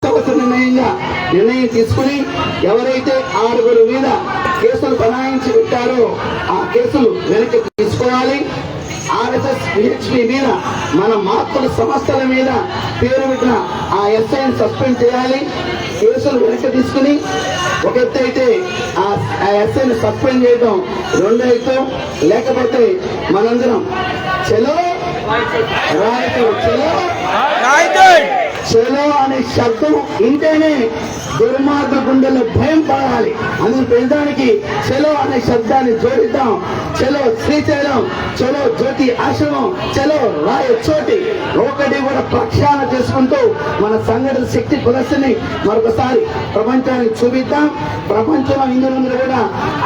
అత్యవసర నిర్ణయం తీసుకుని ఎవరైతే 6 మీద కేసులు బనాయించి పెట్టారో ఆ కేసులు వెనక్కి తీసుకోవాలి. RSS PHP మీద మన మార్పుల సంస్థల మీద పేరు పెట్టిన ఆ ఎస్ఐని సస్పెండ్ చేయాలి. కేసులు వెనక్కి తీసుకుని ఒక ఎత్తు అయితే ఆ ఎస్ఐని సస్పెండ్ చేయడం, రెండో ఎత్తు. లేకపోతే మనందరం చలో రాయటం, చలో అనే శబ్దం ఇంటేనే దుర్మార్గ గుండెల్లో భయం పడాలి. అందుకు పెంచడానికి చలో అనే శబ్దాన్ని జోడిద్దాం. చలో శ్రీశైలం, చలో జ్యోతి ఆశ్రమం, చలో రాయచోటి, ఒకటి కూడా ప్రక్షాళన చేసుకుంటూ మన సంఘటన శక్తి ప్రదర్శనని మరొకసారి ప్రపంచానికి చూపిద్దాం. ప్రపంచంలో హిందువులందరూ కూడా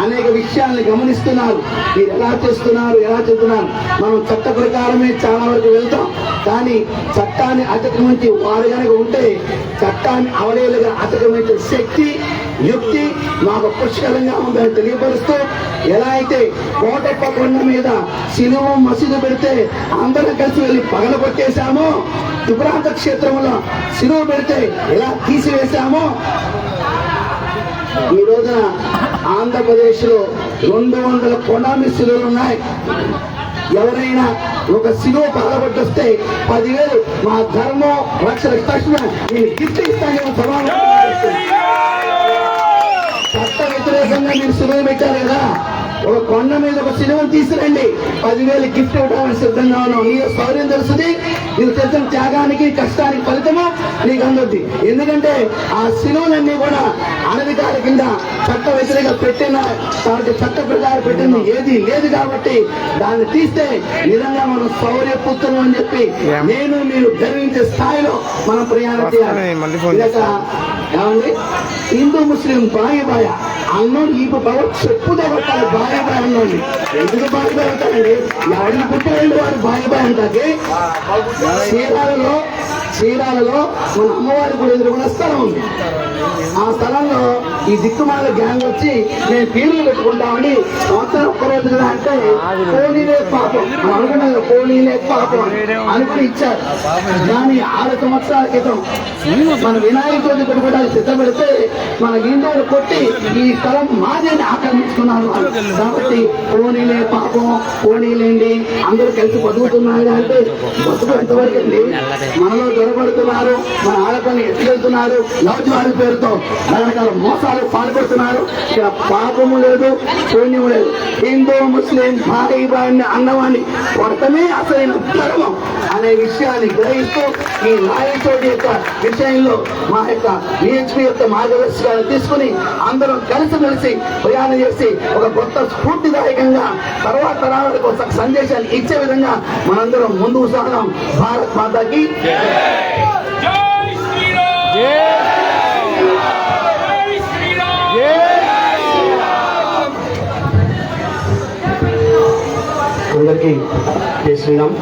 అనేక విషయాల్ని గమనిస్తున్నారు. మీరు ఎలా చేస్తున్నారు, ఎలా చెప్తున్నారు. మనం చట్ట ప్రకారమే చాలా వరకు వెళ్తాం, కానీ చట్టాన్ని అతిక్రమించి వారు కనుక ఉంటే చట్టాన్ని అవలేలుగా అతిక్రమించే శక్తి, యుక్తి మాకు పుష్కలంగా ఉందని తెలియపరుస్తూ, ఎలా అయితే కోటప్ప కొండ మీద శిలువ మసీదు పెడితే అందరం కలిసి వెళ్ళి పగలగొట్టేశామో, త్రిపురాంత క్షేత్రంలో శిలువ పెడితే ఎలా తీసివేశామో, ఈ రోజున ఆంధ్రప్రదేశ్ లో 200 కొండామి శిలువలు ఉన్నాయి. ఎవరైనా ఒక శిలువ పగలగొట్టొస్తే 10,000 మా ధర్మం రక్షణ తక్షణ నేను గిఫ్ట్ ఇస్తాను. చట్ట వ్యతిరేకంగా మీరు శిలువ పెట్టారు కదా, ఒక కొండ మీద ఒక సినిమాను తీసుకురండి, 10,000 గిఫ్ట్ ఇవ్వడానికి సిద్ధంగా ఉన్నాం. నీ సౌర్యం తెలుస్తుంది, నీకు తెలిసిన త్యాగానికి కష్టానికి ఫలితము నీకు అందుద్ది. ఎందుకంటే ఆ సినిమాలన్నీ కూడా అనధికారికంగా చట్ట వ్యతిరేక పెట్టిన కాబట్టి చట్ట ప్రకారం పెట్టింది ఏది లేదు కాబట్టి దాన్ని తీస్తే నిజంగా మనం శౌర్య పుత్రులు అని చెప్పి నేను మీరు గర్వించే స్థాయిలో మనం ప్రయాణం చేయాలి. ఏమండి, హిందూ ముస్లిం బాయ అన్నోడు ఈ బాగా చెప్పుతో కొట్టాలి. బాయ అన్నోడి ఎందుకు బాయ అవుతారండి? ఎవరిని పుట్టినండి వాడు బాయ అంటే చీరాలలో మన అమ్మవారి గుడి ఎదురుకున్న స్థలం ఉంది. ఆ స్థలంలో ఈ దిక్కుమాల గ్యాంగ్ వచ్చి మేము పీర్లు పెట్టుకుంటామని సంవత్సరం ఒక్కరోజు కదా అంటే పోనీలే పాపం అనుకున్నారు, పోనీలే పాపం అనుకుని ఇచ్చారు. కానీ 6 సంవత్సరాల క్రితం మన వినాయక చవితి పెట్టుకోవడానికి సిద్ధపెడితే మన హిందువులు కొట్టి ఈ స్థలం మాది అని ఆక్రమించుకున్నారు. కాబట్టి పోనీలే పాపం, పోనీలేండి అందరూ కలిసి బతుకుతున్నారు అంటే బతుకు ఎంతవరకు అండి? మనలో దొరబడుతున్నారు, మన ఆడపల్ని ఎత్తుకెళ్తున్నారు, లౌజ్వాడి పేరుతో రకరకాల మోసాలు పాల్పడుతున్నారు. ఇక పాపము లేదు, పుణ్యము లేదు. హిందూ ముస్లిం భాయిని అన్నవాణ్ణి కొడతమే అసలైన ధర్మం అనే విషయాన్ని గ్రహిస్తూ ఈ రాయచోటి యొక్క విషయంలో మా యొక్క VHP యొక్క మార్గదర్శకాలు తీసుకుని అందరం కలిసి ప్రయాణం చేసి ఒక కొత్త స్ఫూర్తిదాయకంగా తర్వాత తరాలకు ఒక సందేశాన్ని ఇచ్చే విధంగా మనందరం ముందుకు సాగం. భారత్ మాతాకి అందరికీ జై శ్రీరామ్.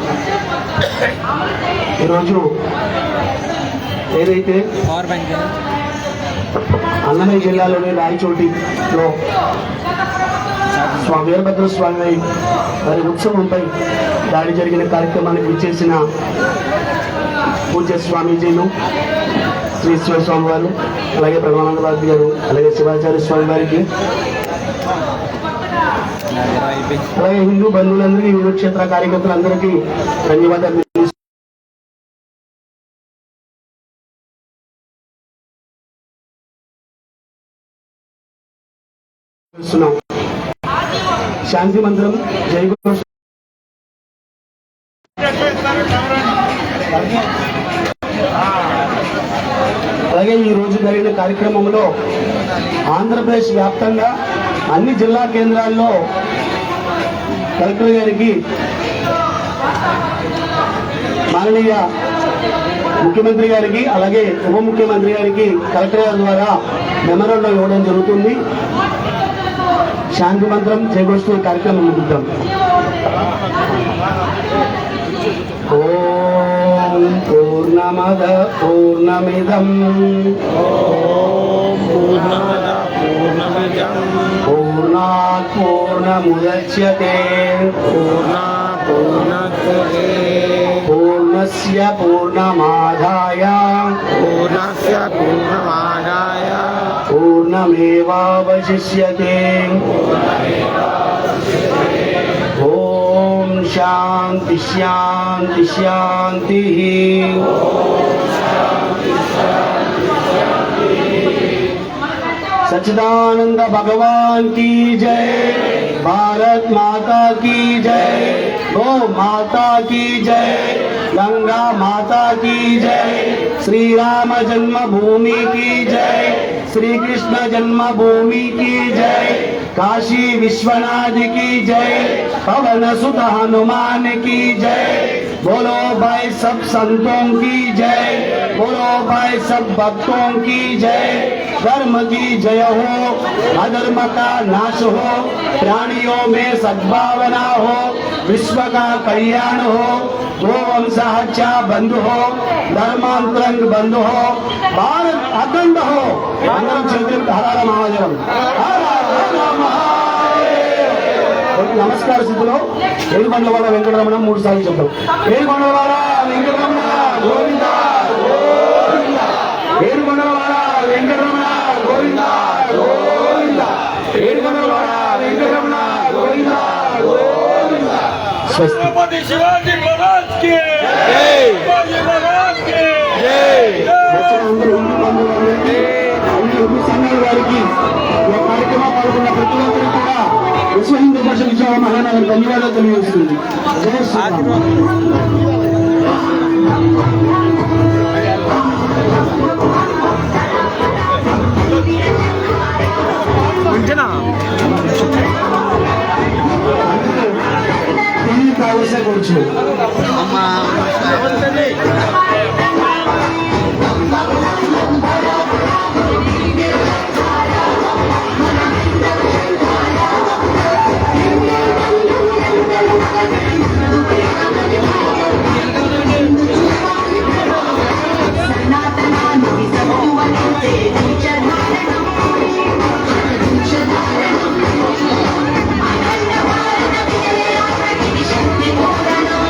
ఈరోజు ఏదైతే అన్నమయ్య జిల్లాలోని రాయచోటిలో స్వామి వీరభద్ర స్వామి వారి ఉత్సవంపై దాడి జరిగిన కార్యక్రమానికి విచ్చేసిన పూజ్య స్వామీజీలు, శ్రీ శివస్వామి వారు, అలాగే బ్రహ్మానంద భారతి గారు, అలాగే శివాచార్య స్వామి వారికి, అలాగే హిందూ బంధువులందరికీ, హిందూ క్షేత్ర కార్యకర్తలందరికీ ధన్యవాదాలు. శాంతి మంత్రం జై గురు. అలాగే ఈ రోజు జరిగిన కార్యక్రమంలో ఆంధ్రప్రదేశ్ వ్యాప్తంగా అన్ని జిల్లా కేంద్రాల్లో కలెక్టర్ గారికి, మాననీయ ముఖ్యమంత్రి గారికి, అలాగే ఉప ముఖ్యమంత్రి గారికి కలెక్టర్ గారి ద్వారా మెమోరాండం ఇవ్వడం జరుగుతుంది. శాంతి మంత్రం చేకూరుస్తూ కార్యక్రమం ముగిద్దాం. ఓం పూర్ణమద పూర్ణమిదం పూర్ణాత్ పూర్ణముదచ్యతే పూర్ణాత్ पूर्णमुदच्यते पूर्णस्य पूर्णमादाय पूर्णस्य पूर्णमादाय पूर्णमेवावशिष्यते ॐ शान्ति शान्ति शान्तिः सच्चिदानंद भगवान की जय, भारत माता की जय, गौ माता की जय, गंगा माता की जय, श्री राम जन्मभूमि की जय, श्री कृष्ण जन्मभूमि की जय, काशी विश्वनाथ की जय, पवन सुत हनुमान की जय। बोलो भाई सब संतों की जय, बोलो भाई सब भक्तों की जय। धर्म की जय हो, अधर्म का नाश हो, प्राणियों में सद्भावना हो, विश्व का कल्याण हो, गोवंश हत्या बंद हो, धर्मांतरंग बंद हो, भारत अखंड हो। అందరం చేతులు హర హర మహాదేవం, హర హర మహాదేవ్. నమస్కార స్థితిలో ఏడుకొండలవాడ వెంకటరమణ 3 సార్లు చెప్తాం. ఏడుకొండలవాడ వెంకటరమణ గోవింద గోవింద, ఏడుకొండలవాడ వెంకటరమణ గోవింద గోవింద, ఏడుకొండలవాడ వెంకటరమణ గోవింద గోవింద. స్వస్తి. छत्रपति शिवाजी महाराज की जय, शिवाजी महाराज की जय. అందరూ హిందూ బంధువులందరికీ, అన్ని హిందూ సంఘాల వారికి, ఈ కార్యక్రమం పాల్గొన్న ప్రతి ఒక్కరికి కూడా విశ్వ హిందూ పరిషత్ విజయవాడ మహానగర్ ధన్యవాదాలు తెలియజేస్తుంది. జై శ్రీరామ్. తిరిగి కావలసే కూర్చు సనాతనాన్ని సత్తువనితే దీక్షధారణం అఖండ భారత విజయ ప్రగతి శక్తి పూరణం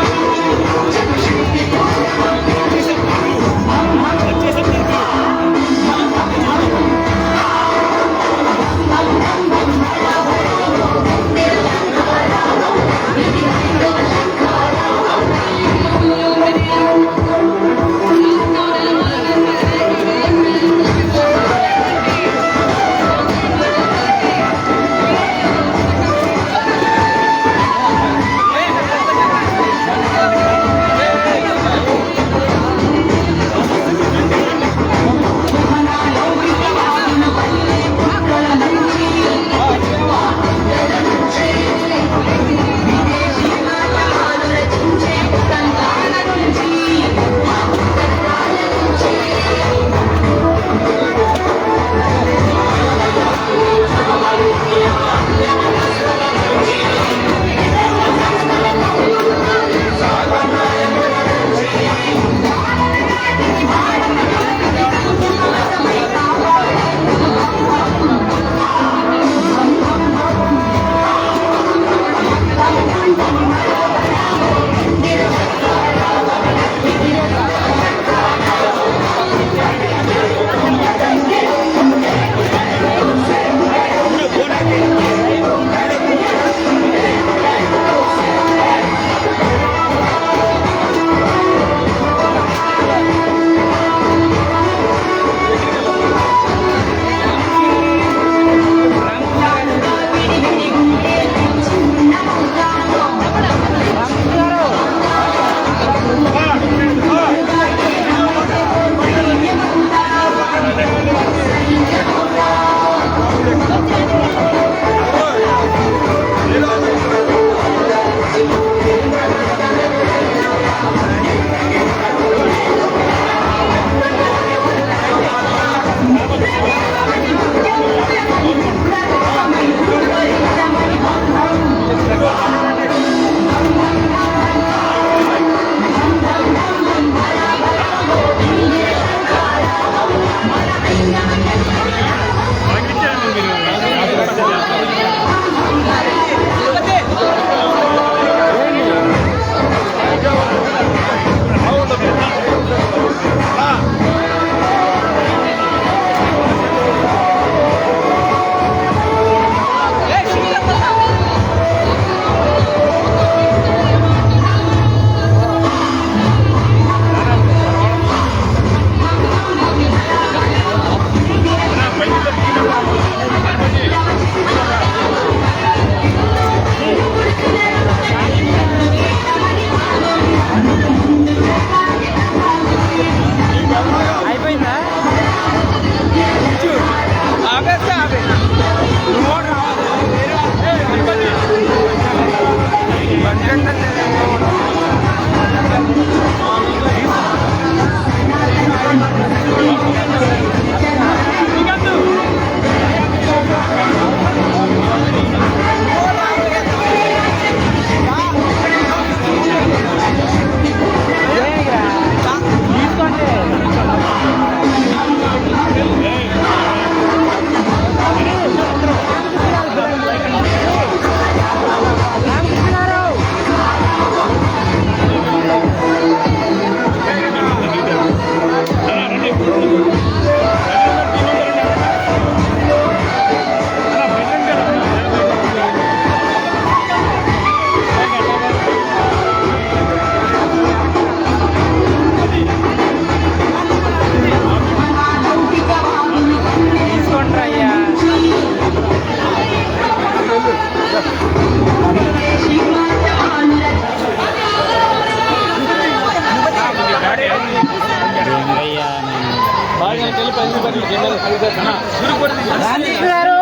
రామకృష్ణ గారు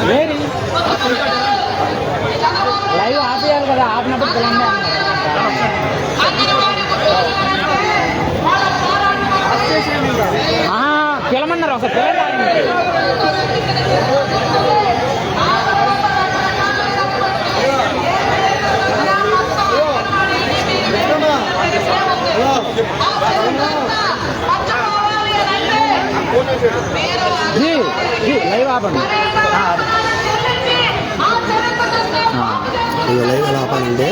వేరి లైవ్ ఆపేయాలి కదా, ఆపినప్పుడు పిల్లల్ని పిలమన్నారు ఒకసారి పిల్లలు. లైవ్ ఆపండి, ఆ లైవ్ ఆపండి.